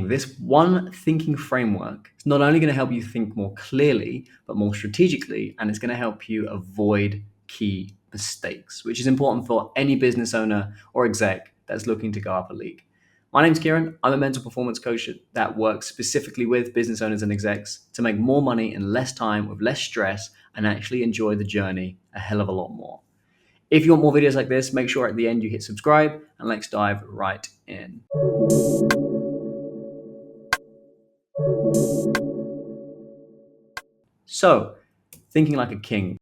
king, this one thinking framework is not only going to help you think more clearly, but more strategically, and it's going to help you avoid key mistakes, which is important for any business owner or exec that's looking to go up a league. My name's Kieran. I'm a mental performance coach that works specifically with business owners and execs to make more money in less time with less stress and actually enjoy the journey a hell of a lot more. If you want more videos like this, make sure at the end you hit subscribe, and let's dive right in. So, thinking like a king.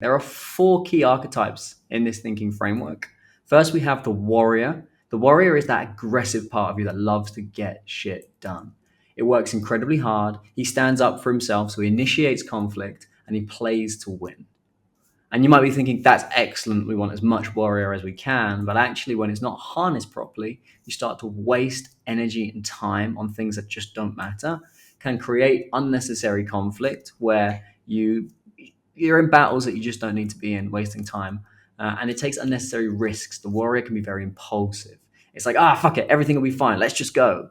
There are 4 key archetypes in this thinking framework. First, we have the warrior. The warrior is that aggressive part of you that loves to get shit done. It works incredibly hard. He stands up for himself, so he initiates conflict and he plays to win. And you might be thinking, that's excellent. We want as much warrior as we can. But actually, when it's not harnessed properly, you start to waste energy and time on things that just don't matter, can create unnecessary conflict where you're in battles that you just don't need to be in, wasting time. And it takes unnecessary risks. The warrior can be very impulsive. It's like, fuck it, everything will be fine. Let's just go.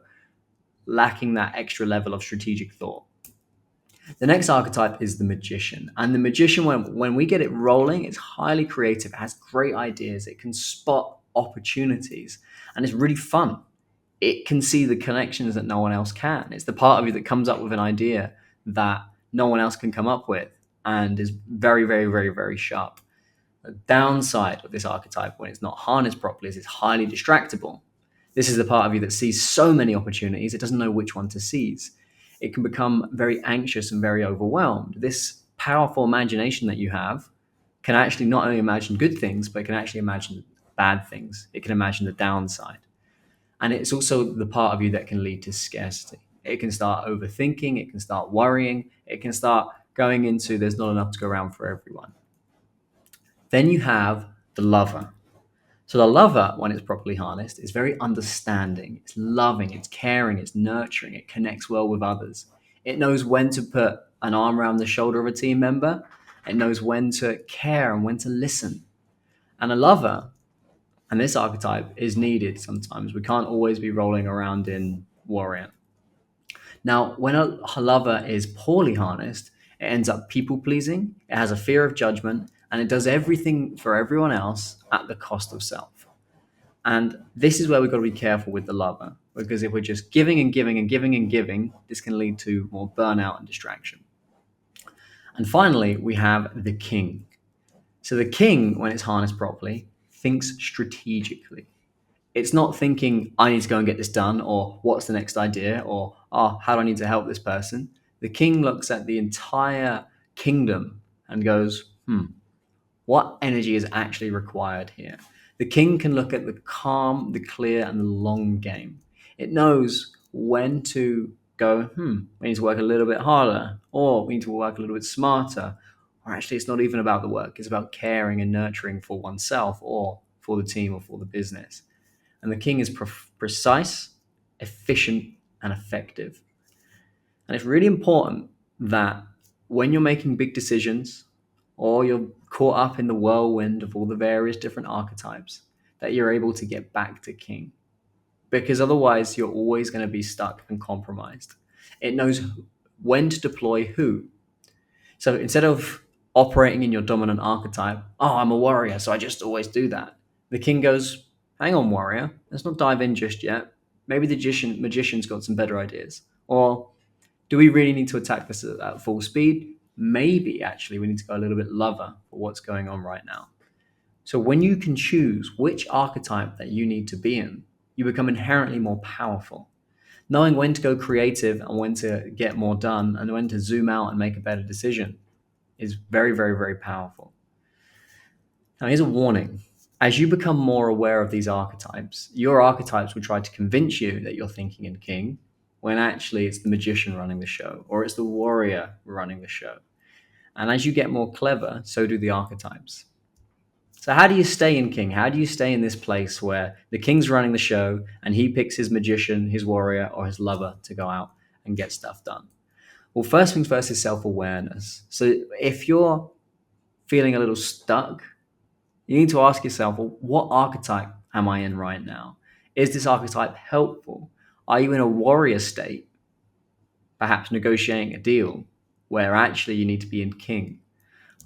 Lacking that extra level of strategic thought. The next archetype is the magician. And the magician, when we get it rolling, it's highly creative. It has great ideas. It can spot opportunities. And it's really fun. It can see the connections that no one else can. It's the part of you that comes up with an idea that no one else can come up with and is very, very, very, very sharp. The downside of this archetype, when it's not harnessed properly, is it's highly distractible. This is the part of you that sees so many opportunities, it doesn't know which one to seize. It can become very anxious and very overwhelmed. This powerful imagination that you have can actually not only imagine good things, but it can actually imagine bad things. It can imagine the downside. And it's also the part of you that can lead to scarcity. It can start overthinking. It can start worrying. It can start going into there's not enough to go around for everyone. Then you have the lover. So the lover, when it's properly harnessed, is very understanding. It's loving, it's caring, it's nurturing, it connects well with others. It knows when to put an arm around the shoulder of a team member. It knows when to care and when to listen. And a lover, and this archetype is needed sometimes. We can't always be rolling around in warrior. Now, when a lover is poorly harnessed, it ends up people pleasing, it has a fear of judgment, and it does everything for everyone else at the cost of self. And this is where we've got to be careful with the lover, because if we're just giving and giving and giving and giving, this can lead to more burnout and distraction. And finally, we have the king. So the king, when it's harnessed properly, thinks strategically. It's not thinking, I need to go and get this done, or what's the next idea, or how do I need to help this person? The king looks at the entire kingdom and goes, what energy is actually required here? The king can look at the calm, the clear, and the long game. It knows when to go, we need to work a little bit harder, or we need to work a little bit smarter, or actually it's not even about the work, it's about caring and nurturing for oneself or for the team or for the business. And the king is precise, efficient, and effective. And it's really important that when you're making big decisions or you're caught up in the whirlwind of all the various different archetypes, that you're able to get back to king. Because otherwise, you're always going to be stuck and compromised. It knows when to deploy who. So instead of operating in your dominant archetype, I'm a warrior, so I just always do that. The king goes, hang on, warrior, let's not dive in just yet. Maybe the magician's got some better ideas. Or do we really need to attack this at full speed? Maybe actually we need to go a little bit lover for what's going on right now. So when you can choose which archetype that you need to be in, you become inherently more powerful. Knowing when to go creative and when to get more done and when to zoom out and make a better decision is very, very, very powerful. Now, here's a warning. As you become more aware of these archetypes, your archetypes will try to convince you that you're thinking in king, when actually it's the magician running the show, or it's the warrior running the show. And as you get more clever, so do the archetypes. So how do you stay in king? How do you stay in this place where the king's running the show and he picks his magician, his warrior, or his lover to go out and get stuff done? Well, first things first is self-awareness. So if you're feeling a little stuck, you need to ask yourself, well, what archetype am I in right now? Is this archetype helpful? Are you in a warrior state, perhaps negotiating a deal where actually you need to be in king?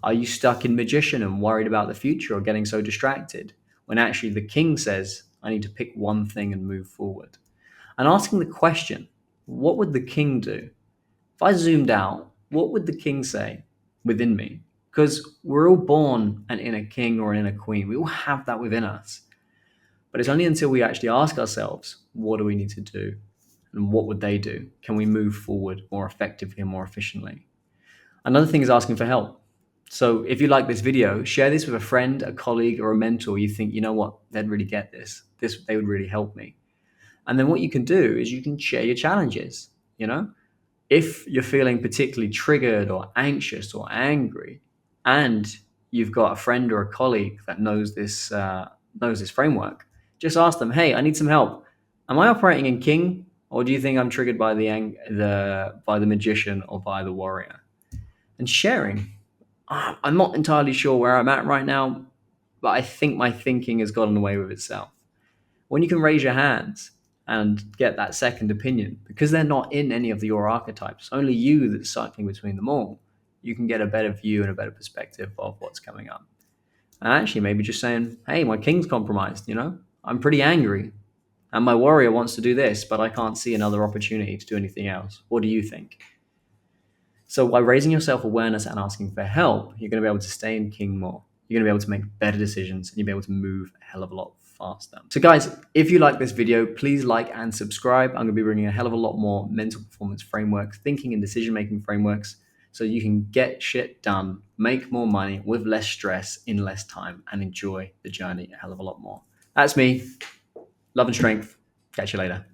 Are you stuck in magician and worried about the future or getting so distracted when actually the king says, I need to pick one thing and move forward? And asking the question, what would the king do? If I zoomed out, what would the king say within me? Because we're all born an inner king or an inner queen. We all have that within us. But it's only until we actually ask ourselves, what do we need to do? And what would they do? Can we move forward more effectively and more efficiently? Another thing is asking for help. So if you like this video, share this with a friend, a colleague, or a mentor you think, you know what, they'd really get this. They would really help me. And then what you can do is you can share your challenges, you know? If you're feeling particularly triggered or anxious or angry, and you've got a friend or a colleague that knows this framework, just ask them, "Hey, I need some help. Am I operating in king, or do you think I'm triggered by the magician or by the warrior?" And sharing. I'm not entirely sure where I'm at right now, but I think my thinking has gotten away with itself. When you can raise your hands and get that second opinion, because they're not in any of your archetypes, only you that's cycling between them all, you can get a better view and a better perspective of what's coming up. And actually, maybe just saying, hey, my king's compromised, you know? I'm pretty angry. And my warrior wants to do this, but I can't see another opportunity to do anything else. What do you think? So by raising your self-awareness and asking for help, you're going to be able to stay in king more. You're going to be able to make better decisions and you'll be able to move a hell of a lot faster. So guys, if you like this video, please like and subscribe. I'm going to be bringing a hell of a lot more mental performance frameworks, thinking and decision-making frameworks, so you can get shit done, make more money with less stress in less time, and enjoy the journey a hell of a lot more. That's me. Love and strength. Catch you later.